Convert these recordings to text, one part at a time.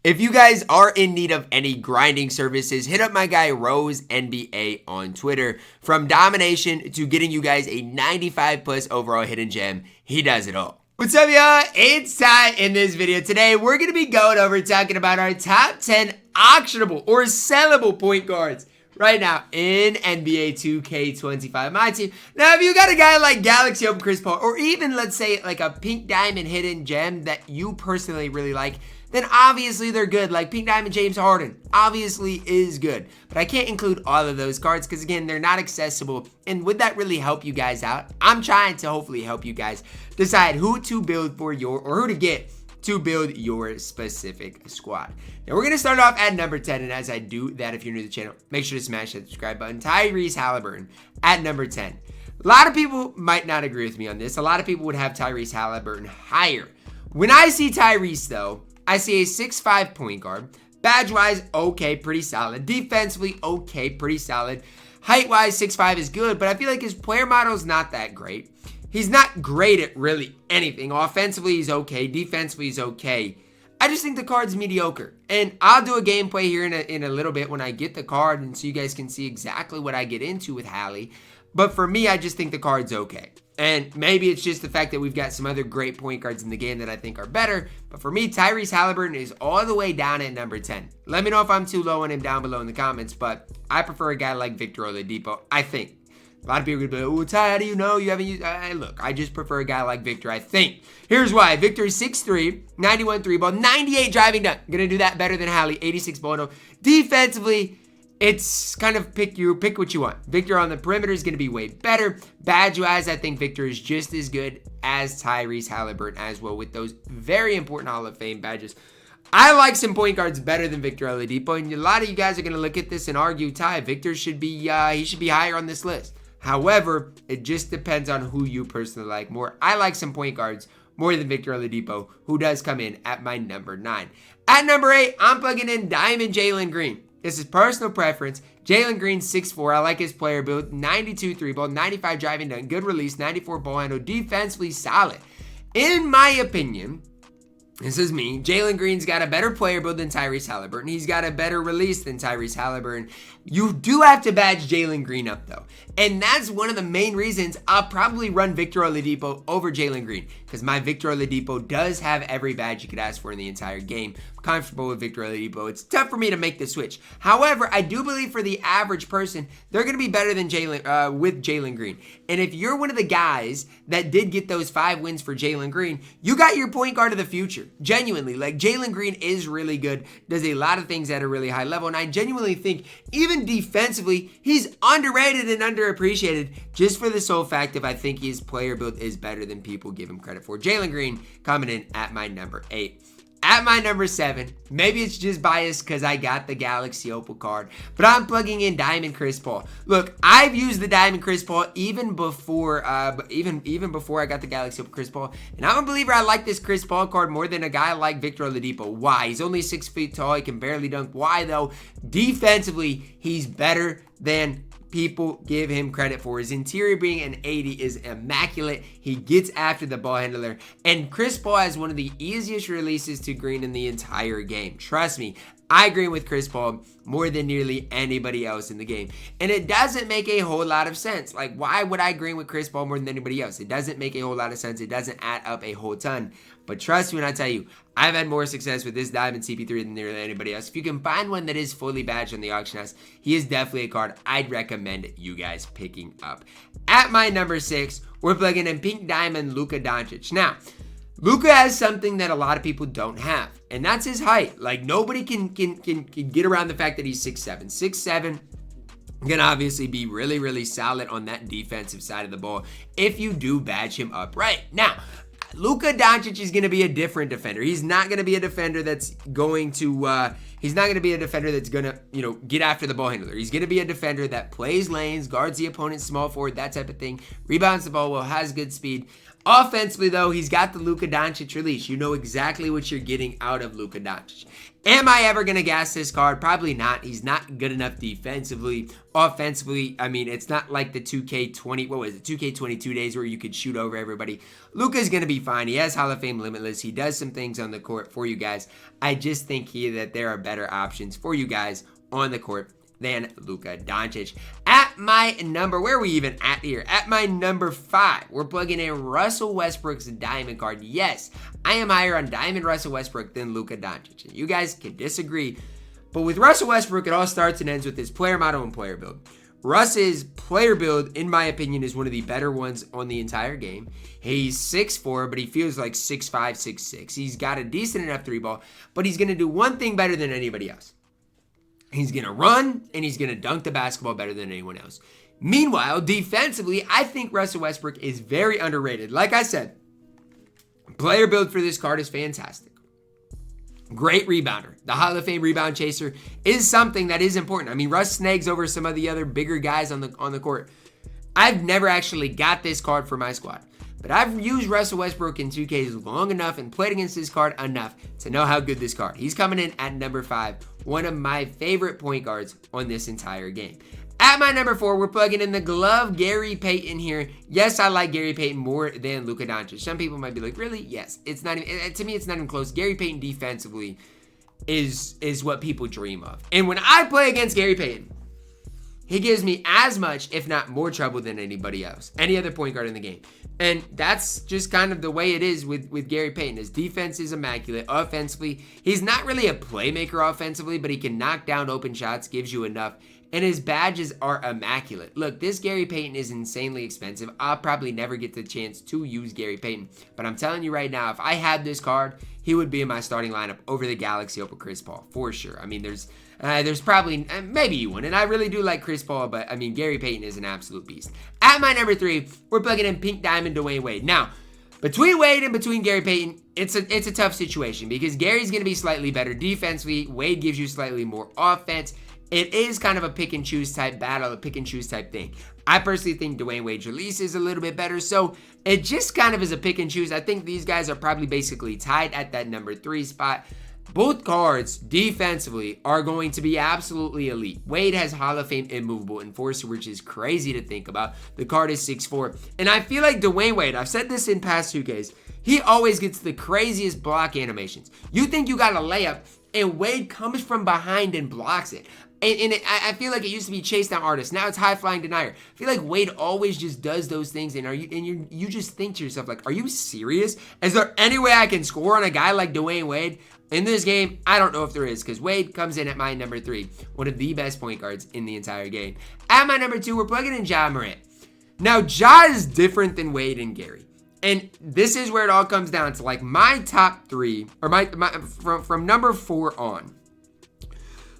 If you guys are in need of any grinding services, hit up my guy Rose NBA on Twitter. From domination to getting you guys a 95 plus overall hidden gem, he does it all. What's up, y'all? It's Ty. In this video today, we're going to be going over talking about our top 10 auctionable or sellable point guards right now in NBA 2K25 MyTEAM. Now, if you got a guy like Galaxy Open Chris Paul, or even let's say like a pink diamond hidden gem that you personally really like, then obviously they're good. Like Pink Diamond James Harden obviously is good. But I can't include all of those cards because, again, they're not accessible. And would that really help you guys out? I'm trying to hopefully help you guys decide who to build for your, or who to get to build your specific squad. Now, we're going to start off at number 10. And as I do that, if you're new to the channel, make sure to smash that subscribe button. Tyrese Haliburton at number 10. A lot of people might not agree with me on this. A lot of people would have Tyrese Haliburton higher. When I see Tyrese, though, I see a 6'5" point guard. Badge-wise, okay, pretty solid. Defensively, okay, pretty solid. Height-wise, 6'5" is good, but I feel like his player model is not that great. He's not great at really anything. Offensively, he's okay. Defensively, he's okay. I just think the card's mediocre. And I'll do a gameplay here in a little bit when I get the card, and so you guys can see exactly what I get into with Hallie. But for me, I just think the card's okay. And maybe it's just the fact that we've got some other great point guards in the game that I think are better. But for me, Tyrese Haliburton is all the way down at number 10. Let me know if I'm too low on him down below in the comments. But I prefer a guy like Victor Oladipo, I think. A lot of people are going to be like, oh, Ty, how do you know you haven't used... Look, I just prefer a guy like Victor, I think. Here's why. Victor is 6'3", 91 3-ball, 98 driving dunk. Going to do that better than Hallie, 86 ball no. Defensively, it's kind of pick what you want. Victor on the perimeter is going to be way better. Badge-wise, I think Victor is just as good as Tyrese Haliburton as well with those very important Hall of Fame badges. I like some point guards better than Victor Oladipo, and a lot of you guys are going to look at this and argue, Ty, Victor should be higher on this list. However, it just depends on who you personally like more. I like some point guards more than Victor Oladipo, who does come in at my number 9. At number 8, I'm plugging in Diamond Jalen Green. This is personal preference. Jalen Green, 6'4". I like his player build. 92 3-ball, 95 driving dunk, good release, 94 ball handle, defensively solid. In my opinion, this is me, Jalen Green's got a better player build than Tyrese Haliburton. He's got a better release than Tyrese Haliburton. You do have to badge Jalen Green up, though. And that's one of the main reasons I'll probably run Victor Oladipo over Jalen Green. Because my Victor Oladipo does have every badge you could ask for in the entire game. I'm comfortable with Victor Oladipo. It's tough for me to make the switch. However, I do believe for the average person, they're going to be better than Jalen Green. And if you're one of the guys that did get those 5 wins for Jalen Green, you got your point guard of the future. Genuinely, like Jalen Green is really good, does a lot of things at a really high level, and I genuinely think even defensively, he's underrated and underappreciated just for the sole fact of I think his player build is better than people give him credit for. Jalen Green coming in at my number 8. At my number 7, maybe it's just biased because I got the Galaxy Opal card, but I'm plugging in Diamond Chris Paul. Look, I've used the Diamond Chris Paul even before even before I got the Galaxy Opal Chris Paul, and I'm a believer I like this Chris Paul card more than a guy like Victor Oladipo. Why? He's only 6 feet tall. He can barely dunk. Why, though? Defensively, he's better than people give him credit for. His interior being an 80 is immaculate. He gets after the ball handler. And Chris Paul has one of the easiest releases to Green in the entire game. Trust me, I agree with Chris Paul more than nearly anybody else in the game. And it doesn't make a whole lot of sense. Like, why would I agree with Chris Paul more than anybody else? It doesn't make a whole lot of sense. It doesn't add up a whole ton. But trust me when I tell you, I've had more success with this Diamond CP3 than nearly anybody else. If you can find one that is fully badged on the auction house, he is definitely a card I'd recommend you guys picking up. At my number 6, we're plugging in Pink Diamond Luka Donic. Now, Luka has something that a lot of people don't have, and that's his height. Like, nobody can get around the fact that he's 6'7". 6'7", can obviously be really, really solid on that defensive side of the ball if you do badge him up right. Now, Luka Doncic is going to be a different defender. He's not going to be a defender that's going to get after the ball handler. He's going to be a defender that plays lanes, guards the opponent's small forward, that type of thing, rebounds the ball well, has good speed. Offensively, though, he's got the Luka Doncic release. You know exactly what you're getting out of Luka Doncic. Am I ever going to gas this card? Probably not. He's not good enough defensively. Offensively, I mean, it's not like the 2K22 days where you could shoot over everybody. Luka's going to be fine. He has Hall of Fame Limitless. He does some things on the court for you guys. I just think that there are better options for you guys on the court than Luka Doncic. At my number, where are we even at here? At my number 5, we're plugging in Russell Westbrook's diamond card. Yes, I am higher on diamond Russell Westbrook than Luka Doncic. And you guys can disagree, but with Russell Westbrook, it all starts and ends with his player model and player build. Russ's player build, in my opinion, is one of the better ones on the entire game. He's 6'4", but he feels like 6'5", 6'6". He's got a decent enough 3-ball, but he's going to do one thing better than anybody else. He's going to run, and he's going to dunk the basketball better than anyone else. Meanwhile, defensively, I think Russell Westbrook is very underrated. Like I said, player build for this card is fantastic. Great rebounder. The Hall of Fame rebound chaser is something that is important. I mean, Russ snags over some of the other bigger guys on the court. I've never actually got this card for my squad, but I've used Russell Westbrook in 2Ks long enough and played against this card enough to know how good this card. He's coming in at number 5, one of my favorite point guards on this entire game. At my number 4, we're plugging in the glove Gary Payton here. Yes, I like Gary Payton more than Luka Doncic. Some people might be like, really? Yes. It's not even, to me, it's not even close. Gary Payton defensively is what people dream of. And when I play against Gary Payton, he gives me as much, if not more trouble than anybody else, any other point guard in the game. And that's just kind of the way it is with Gary Payton. His defense is immaculate. Offensively, he's not really a playmaker offensively, but he can knock down open shots, gives you enough. And his badges are immaculate. Look, this Gary Payton is insanely expensive. I'll probably never get the chance to use Gary Payton. But I'm telling you right now, if I had this card, he would be in my starting lineup over the Galaxy over Chris Paul, for sure. I mean, there's probably, maybe you wouldn't. I really do like Chris Paul, but I mean, Gary Payton is an absolute beast. At my number 3, we're plugging in Pink Diamond Dwayne Wade. Now, between Wade and between Gary Payton, it's a tough situation because Gary's going to be slightly better defensively. Wade gives you slightly more offense. It is kind of a pick and choose type battle, a pick and choose type thing. I personally think Dwayne Wade's release is a little bit better, so it just kind of is a pick and choose. I think these guys are probably basically tied at that number 3 spot. Both cards defensively are going to be absolutely elite. Wade has Hall of Fame immovable enforcer, which is crazy to think about. The card is 6'4", and I feel like Dwayne Wade, I've said this in past 2Ks, he always gets the craziest block animations. You think you got a layup, and Wade comes from behind and blocks it. I feel like it used to be chase down artist. Now it's high flying denier. I feel like Wade always just does those things, and you just think to yourself, like, are you serious? Is there any way I can score on a guy like Dwayne Wade? In this game, I don't know if there is, because Wade comes in at my number 3, one of the best point guards in the entire game. At my number 2, we're plugging in Ja Morant. Now, Ja is different than Wade and Gary. And this is where it all comes down to, like, my top 3, or from number 4 on.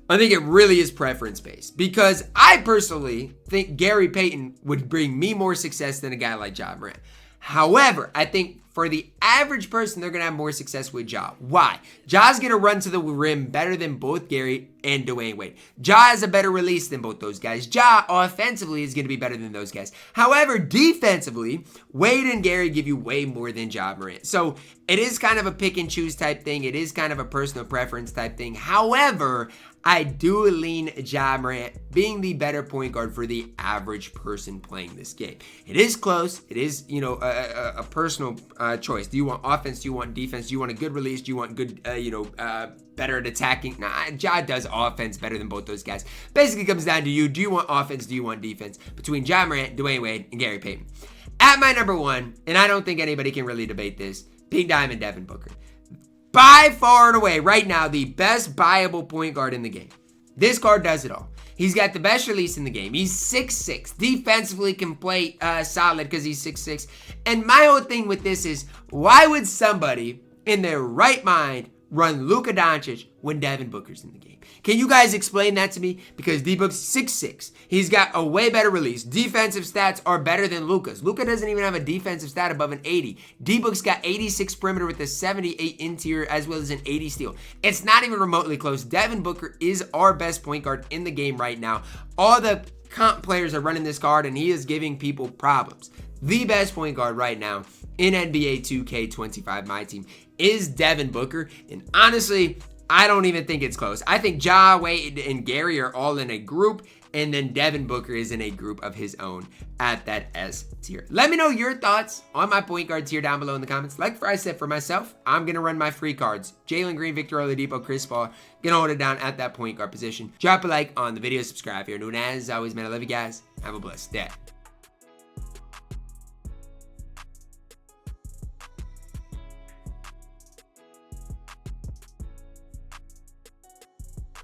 I think it really is preference-based because I personally think Gary Payton would bring me more success than a guy like Ja Morant. However, I think for the average person, they're going to have more success with Ja. Why? Ja's going to run to the rim better than both Gary and Dwayne Wade. Ja has a better release than both those guys. Ja offensively is going to be better than those guys. However, defensively, Wade and Gary give you way more than Ja Morant. So it is kind of a pick and choose type thing. It is kind of a personal preference type thing. However, I do lean Ja Morant being the better point guard for the average person playing this game. It is close. It is, a personal choice. Do you want offense? Do you want defense? Do you want a good release? Do you want good, better at attacking? Nah, Ja does offense better than both those guys. Basically comes down to you. Do you want offense? Do you want defense? Between Ja Morant, Dwayne Wade, and Gary Payton. At my number 1, and I don't think anybody can really debate this, Pink Diamond Devin Booker. By far and away, right now, the best buyable point guard in the game. This card does it all. He's got the best release in the game. He's 6'6". Defensively can play solid because he's 6'6". And my whole thing with this is, why would somebody in their right mind run Luka Doncic when Devin Booker's in the game? Can you guys explain that to me? Because D-Book's 6'6". He's got a way better release. Defensive stats are better than Luka's. Luka doesn't even have a defensive stat above an 80. D-Book's got 86 perimeter with a 78 interior as well as an 80 steal. It's not even remotely close. Devin Booker is our best point guard in the game right now. All the comp players are running this card and he is giving people problems. the best point guard right now in NBA 2K25 MyTEAM is Devin Booker. And honestly, I don't even think it's close. I think Ja, Wade, and Gary are all in a group, and then Devin Booker is in a group of his own at that S tier. Let me know your thoughts on my point guard tier down below in the comments. Like I said, for myself, I'm going to run my free cards. Jalen Green, Victor Oladipo, Chris Paul. Gonna hold it down at that point guard position. Drop a like on the video, subscribe if you're new, and as always, man, I love you guys. Have a blessed day.